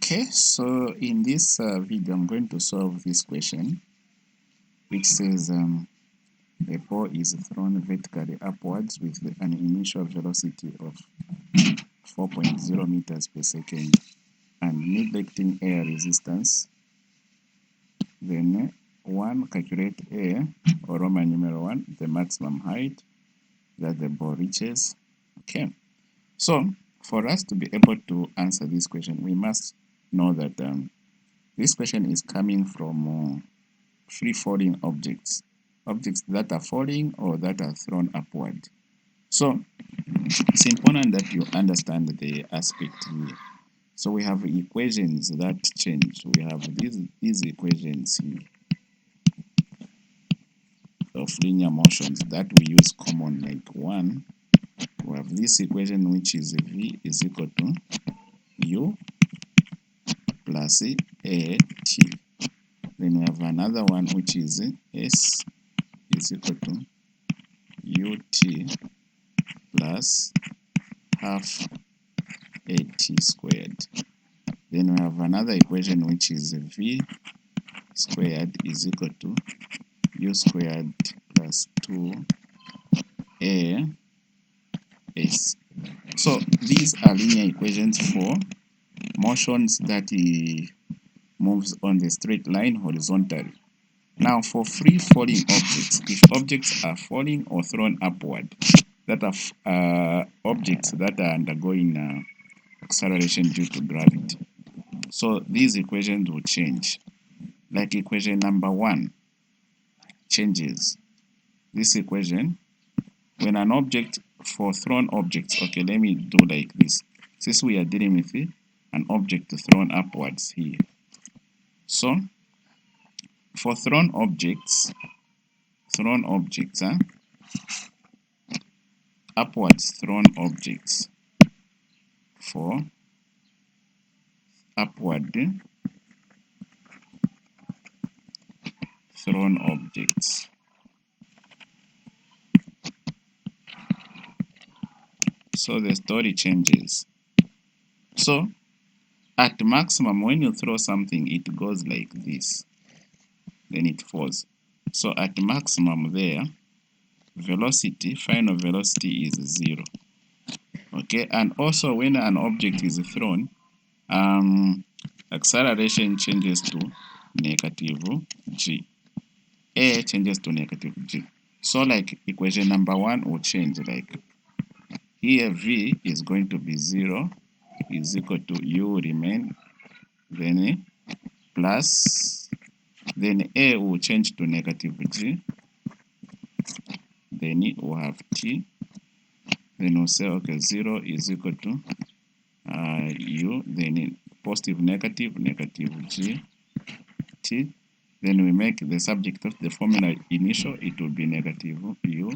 Okay, so in this video, I'm going to solve this question, which says a ball is thrown vertically upwards with an initial velocity of 4.0 meters per second and neglecting air resistance. Then 1, calculate A, or Roman numeral 1, the maximum height that the ball reaches. Okay, so for us to be able to answer this question, we must know that this question is coming from free falling objects that are falling or that are thrown upward. So it's important that you understand the aspect here. So we have equations that change. We have these equations here of linear motions that we use common, like 1. We have this equation which is V is equal to U plus A T. Then we have another one which is S is equal to UT plus half AT squared. Then we have another equation which is V squared is equal to U squared plus 2AS. So these are linear equations for motions that moves on the straight line horizontally. Now for free falling objects, if objects are falling or thrown upward, that are objects that are undergoing acceleration due to gravity. So these equations will change. Like equation number 1 changes. This equation, when an object, for thrown objects, okay, let me do like this. Since we are dealing with an object thrown upwards here. So for thrown objects, upwards thrown objects, for upward thrown objects. So the story changes. So at maximum, when you throw something, it goes like this, then it falls. So at maximum there, velocity, final velocity is 0. Okay, and also when an object is thrown, acceleration changes to negative g. A changes to negative g. So like equation number 1 will change, like here v is going to be 0 is equal to u remain, then plus, then a will change to negative g, then we'll have t, then we'll say okay 0 is equal to u, then positive negative g t, then we make the subject of the formula initial, it will be negative u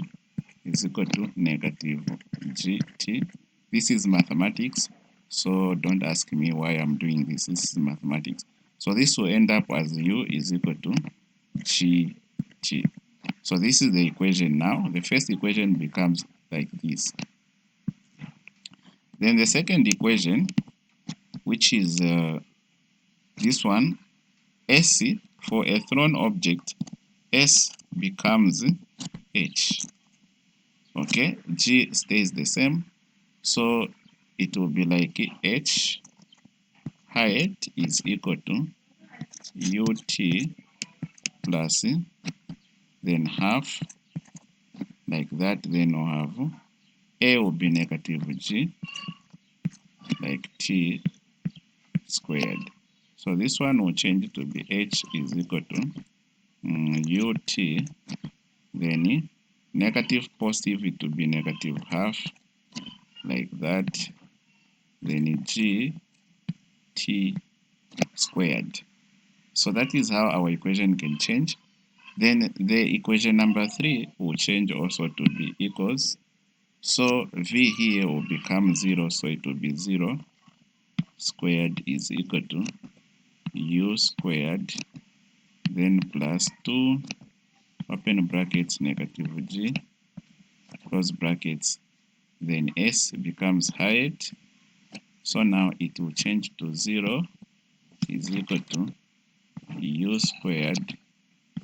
is equal to negative gt. This is mathematics, so don't ask me why I'm doing this. This is mathematics. So this will end up as u is equal to gt. So this is the equation now. The first equation becomes like this. Then the second equation, which is this one, S, for a thrown object, S becomes h. Okay, g stays the same, so it will be like h height is equal to ut plus then half, like that. Then we'll have a will be negative g, like t squared. So this one will change to be h is equal to ut, then negative positive, it will be negative half, like that, then g t squared. So that is how our equation can change. Then the equation number 3 will change also to be equals. So v here will become 0, so it will be 0 squared is equal to u squared, then plus 2 open brackets negative g close brackets, then s becomes height. So now it will change to 0 is equal to u squared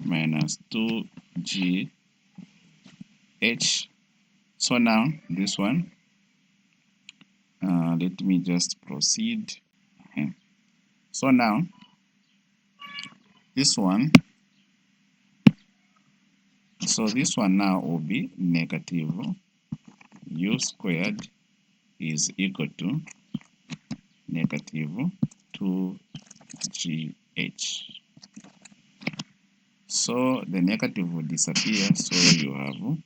minus 2gh. So now this one, let me just proceed. So now this one, so this one now will be negative u squared is equal to negative 2gh. So the negative will disappear, so you have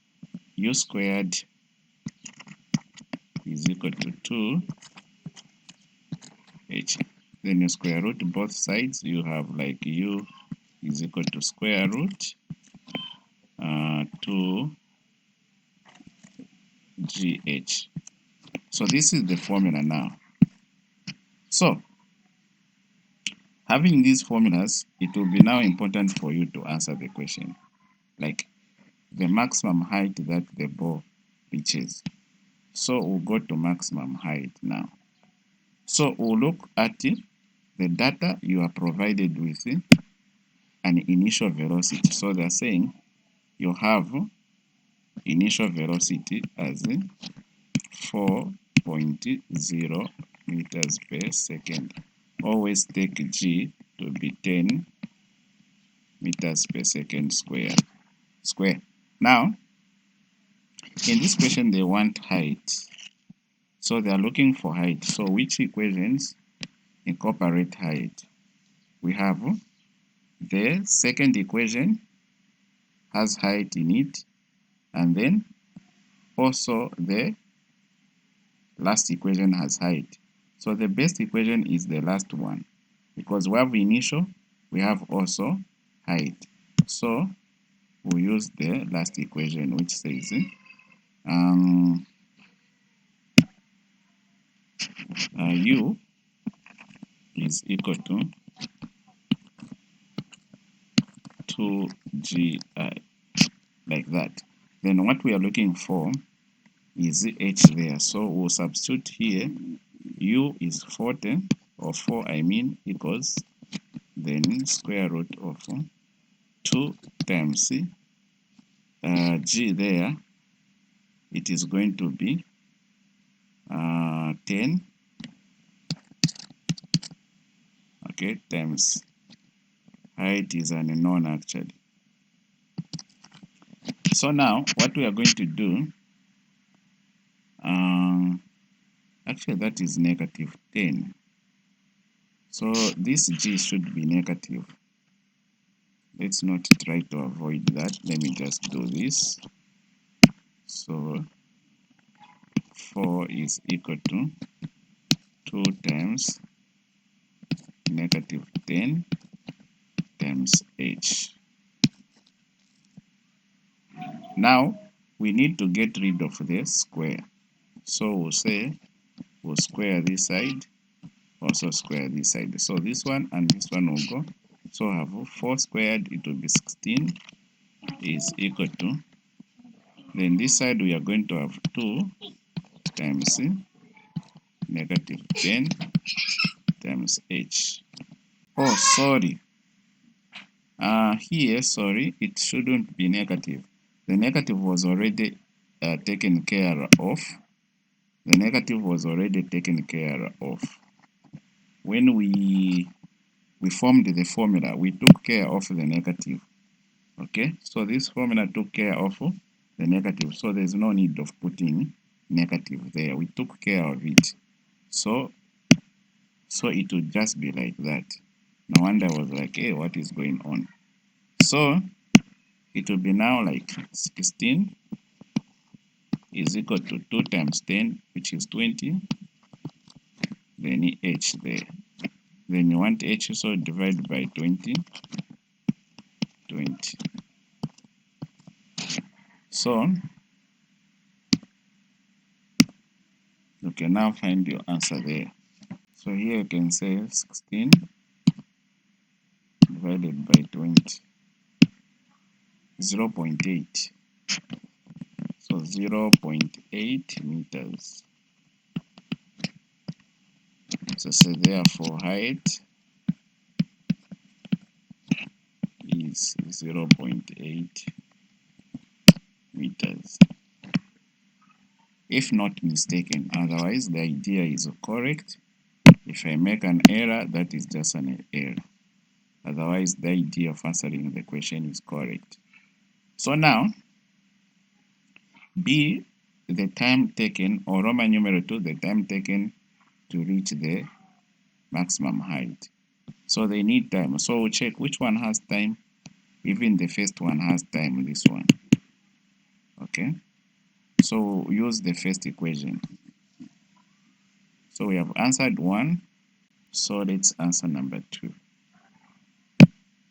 u squared is equal to 2h. Then you square root both sides, you have like u is equal to square root 2gh. So this is the formula now. So having these formulas, it will be now important for you to answer the question, like the maximum height that the ball reaches. So we'll go to maximum height now. So we'll look at the data you are provided with an initial velocity. So they're saying you have initial velocity as 4.0 meters per second. Always take g to be 10 meters per second square. Now, in this question, they want height. So they are looking for height. So which equations incorporate height? We have the second equation has height in it, and then also the last equation has height. So the best equation is the last one, because we have initial, we have also height. So we'll use the last equation, which says u is equal to 2gi, like that. Then what we are looking for is h there. So we'll substitute here. U is 40, or 4 I mean, equals then square root of 2 times g there. It is going to be 10, okay, times height is an unknown actually. So now what we are going to do, actually that is negative 10. So this g should be negative. Let's not try to avoid that. Let me just do this. So 4 is equal to 2 times negative 10 times h. Now we need to get rid of the square. So we'll say we'll square this side, also square this side. So this one and this one will go. So I have 4 squared, it will be 16 is equal to, then this side we are going to have 2 times negative 10 times h. Oh, sorry. Here, sorry, it shouldn't be negative. The negative was already taken care of. The negative was already taken care of. When we formed the formula, we took care of the negative. Okay, so this formula took care of the negative, so there's no need of putting negative there. We took care of it. So it would just be like that. No wonder I was like, hey, what is going on? So it will be now like 16 is equal to 2 times 10, which is 20. Then h there. Then you want h, so divide by 20. 20. So you can now find your answer there. So here you can say 16 divided by 20, 0.8. So 0.8 meters. So therefore height is 0.8 meters, if not mistaken. Otherwise, the idea is correct. If I make an error, that is just an error. Otherwise, the idea of answering the question is correct. So now, B, the time taken, or Roman numeral 2, the time taken to reach the maximum height. So they need time. So we'll check which one has time. Even the first one has time, this one. Okay. So we'll use the first equation. So we have answered 1. So let's answer number 2.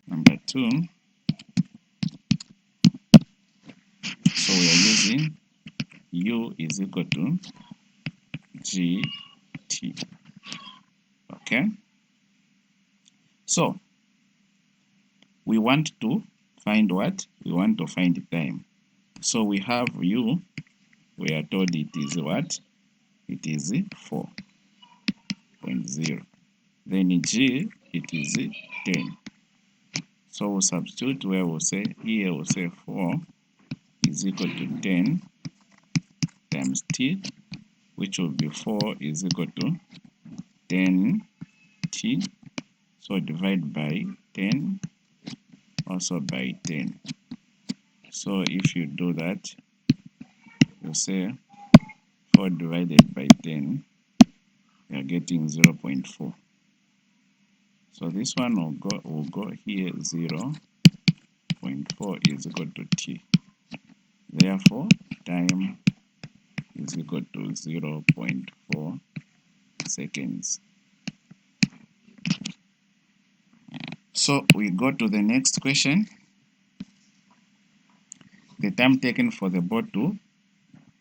Number 2. So we are using U is equal to GT. Okay. So we want to find what? We want to find time. So we have U. We are told it is what? It is 4.0. Then G, it is 10. So we'll substitute where we'll say, here we'll say 4 is equal to 10 times T, which will be 4 is equal to 10 T. So divide by 10, also by 10. So if you do that, you say 4 divided by 10, you are getting 0.4. So this one will go here, 0.4 is equal to T. Therefore, time is equal to 0.4 seconds. So we go to the next question. The time taken for the boat to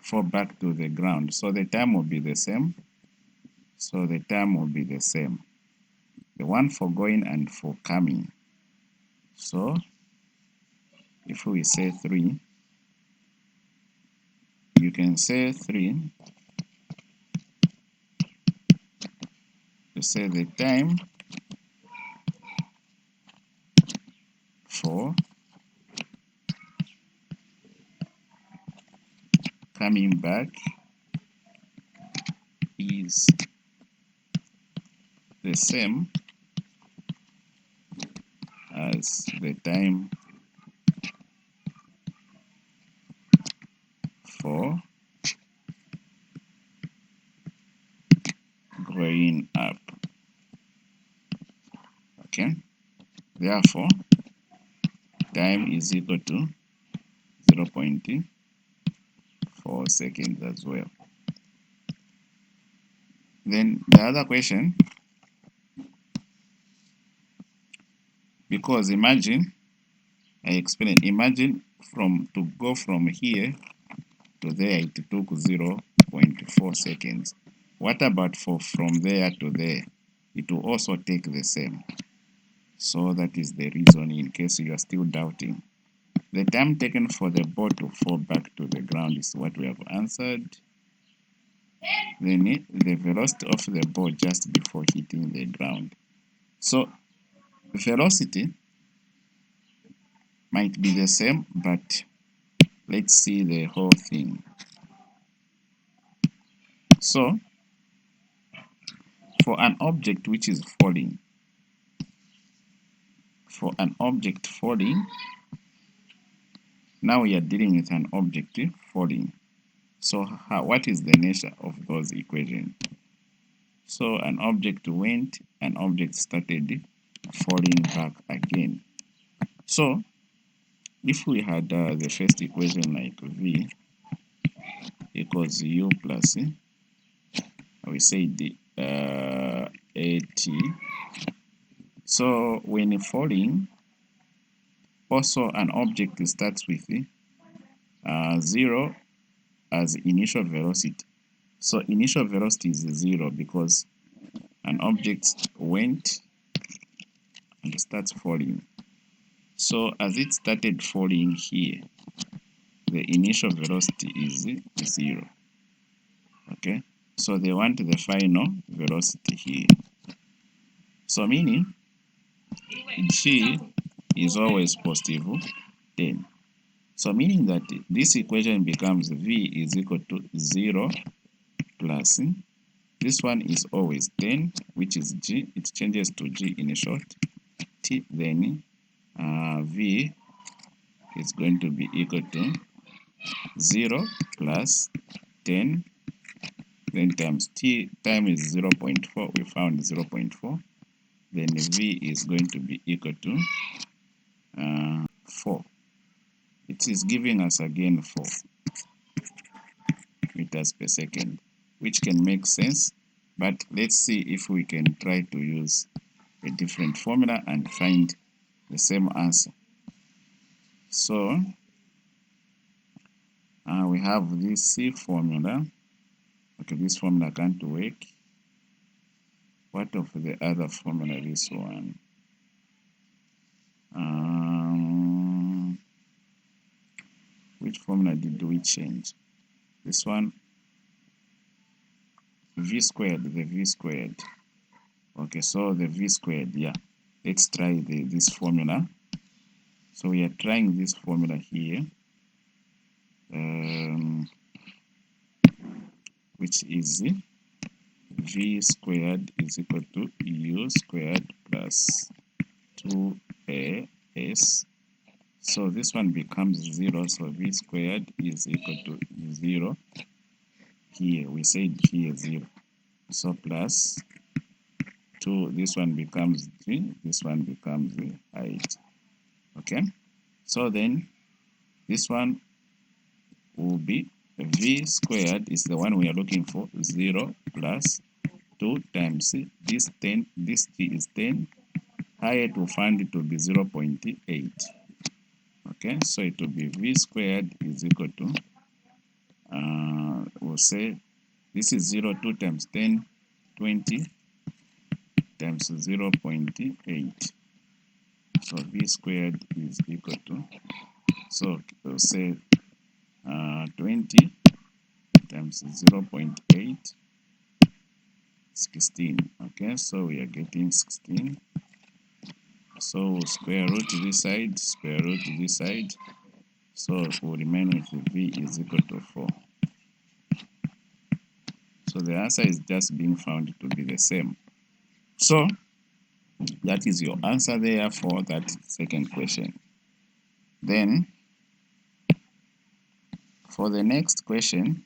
fall back to the ground. So the time will be the same. So the time will be the same. The one for going and for coming. So if we say 3, you can say 3 to say the time for coming back is the same as the time for going up. Okay, therefore time is equal to 0.4 seconds as well. Then the other question, because imagine, I explained, imagine to go from here to there, it took 0.4 seconds. What about from there to there? It will also take the same. So that is the reason, in case you are still doubting. The time taken for the boat to fall back to the ground is what we have answered. Then the velocity of the boat just before hitting the ground. So velocity might be the same, but let's see the whole thing. So for an object which is falling, now we are dealing with an object falling. So what is the nature of those equations? So an object went, an object started falling back again. So if we had the first equation like V equals U plus, we say the AT. So when falling, also an object starts with 0 as initial velocity. So initial velocity is 0 because an object went and starts falling. So as it started falling here, the initial velocity is 0. Okay, so they want the final velocity here. So meaning G is always positive 10. So meaning that this equation becomes V is equal to 0 plus this one is always 10, which is G. It changes to G in a short T. Then V is going to be equal to 0 plus 10, then times T. Time is 0.4. We found 0.4. Then V is going to be equal to 4. It is giving us again 4 meters per second, which can make sense, but let's see if we can try to use a different formula and find the same answer. So we have this formula. Okay, this formula can't work. What of the other formula? This one. Which formula did we change? This one, V squared, the V squared. Okay, so the V squared, yeah. Let's try this formula. So we are trying this formula here, which is V squared is equal to U squared plus 2AS. So this one becomes 0, so V squared is equal to 0. Here, we said here 0. So plus 2, this one becomes 3, this one becomes the height. Okay, so then this one will be V squared is the one we are looking for, 0 plus 2 times this 10, this T is 10, height will find it to be 0.8. Okay, so it will be V squared is equal to, we'll say this is 0, 2 times 10, 20 times 0.8. So V squared is equal to, so we'll say 20 times 0.8, 16. Okay, so we are getting 16. So we'll square root this side, square root this side. So we'll remain with V is equal to 4. So the answer is just being found to be the same. So that is your answer there for that second question. Then for the next question,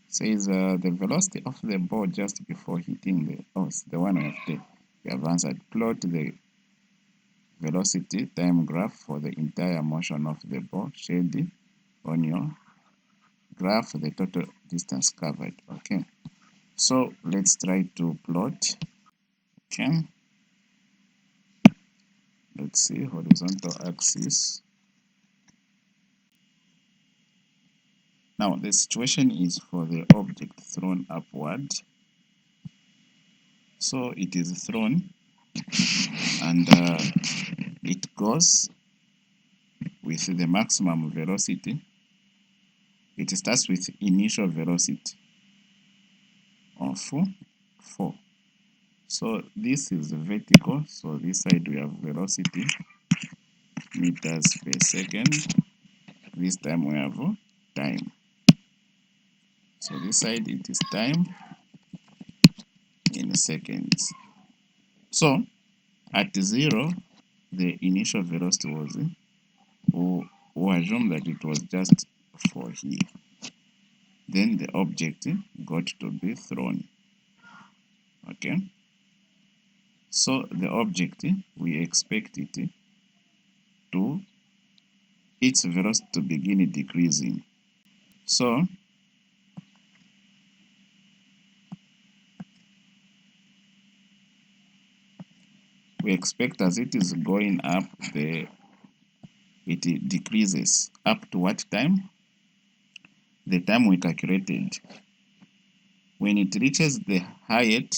says the velocity of the ball just before hitting the one we have answered. Plot the velocity time graph for the entire motion of the ball. Shade on your graph the total distance covered. Okay, so let's try to plot. Okay, let's see horizontal axis. Now the situation is for the object thrown upward. So it is thrown and it goes with the maximum velocity. It starts with initial velocity of 4. So this is vertical, so this side we have velocity meters per second. This time we have time. So this side it is time in seconds. So at 0, the initial velocity was, we'll assume that it was just 4 here. Then the object got to be thrown. Okay, so the object, we expect it to its velocity to begin decreasing. So we expect as it is going up, it decreases up to what time? The time we calculated. When it reaches the height,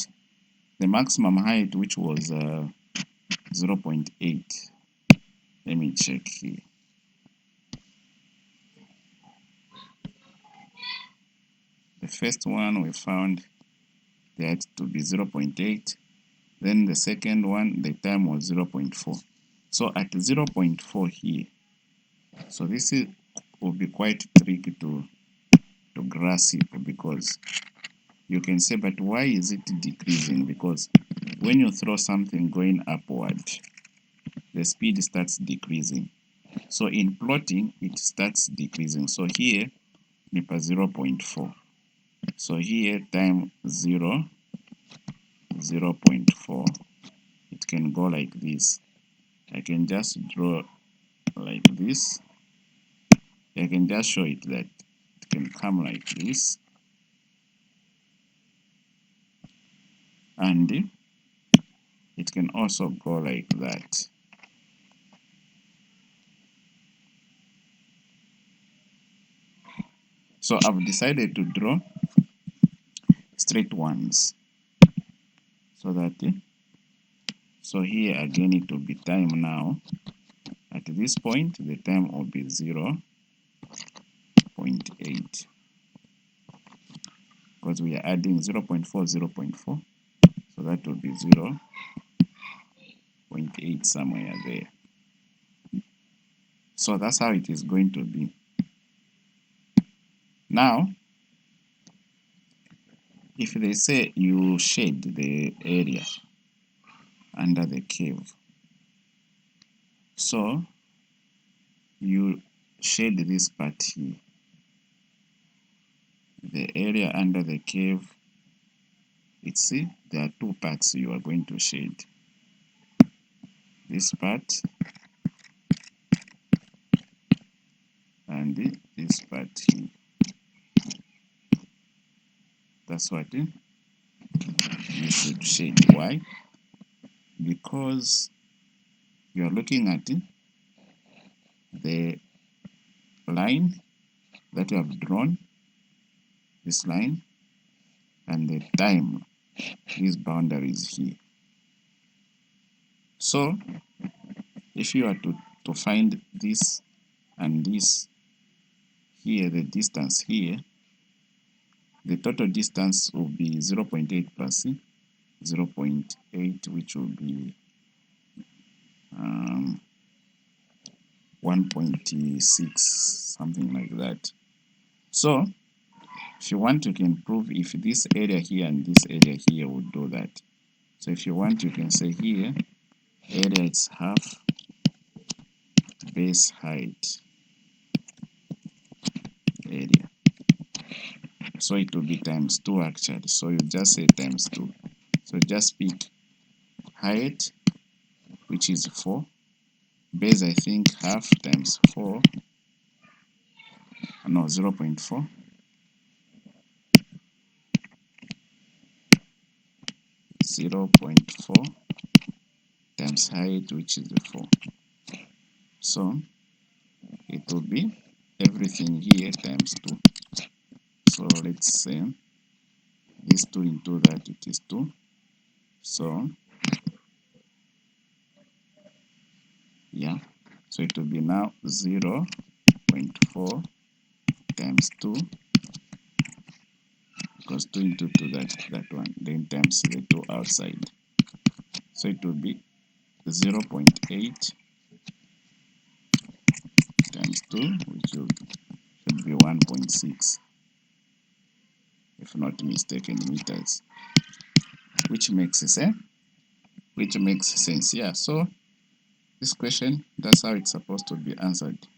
the maximum height, which was 0.8. Let me check here. The first one we found that to be 0.8. Then the second one, the time was 0.4. So at 0.4 here, so this will be quite tricky to grasp, because you can say, but why is it decreasing? Because when you throw something going upward, the speed starts decreasing. So in plotting, it starts decreasing. So here, NIPA 0.4. So here, time 0, 0.4. It can go like this. I can just draw like this. I can just show it that it can come like this. And it can also go like that. So I've decided to draw straight ones, so that so here again it will be time now. At this point the time will be 0.8, because we are adding 0.4, 0.4, so that will be 0.8 somewhere there. So that's how it is going to be. Now if they say you shade the area under the cave, so you shade this part here, the area under the cave. It's there are two parts you are going to shade. This part and this part here. That's what you should shade. Why? Because you are looking at the line that you have drawn, this line, and the time, these boundaries here. So if you are to find this and this here, the distance here, the total distance will be 0.8 plus 0.8, which will be 1.6, something like that. So if you want, you can prove if this area here and this area here would do that. So if you want, you can say here area is half base height area, so it will be times 2 actually. So you just say times 2. So just pick height, which is 4, base I think half times 4, no, 0.4, 0.4 times height, which is 4. So it will be everything here times 2. So let's say this 2 into that, it is 2. So yeah, so it will be now 0.4 times 2, because 2 into 2, that one, then times the 2 outside. So it will be 0.8 times 2, which should be 1.6, if not mistaken, meters, which makes sense. Yeah, so this question, that's how it's supposed to be answered.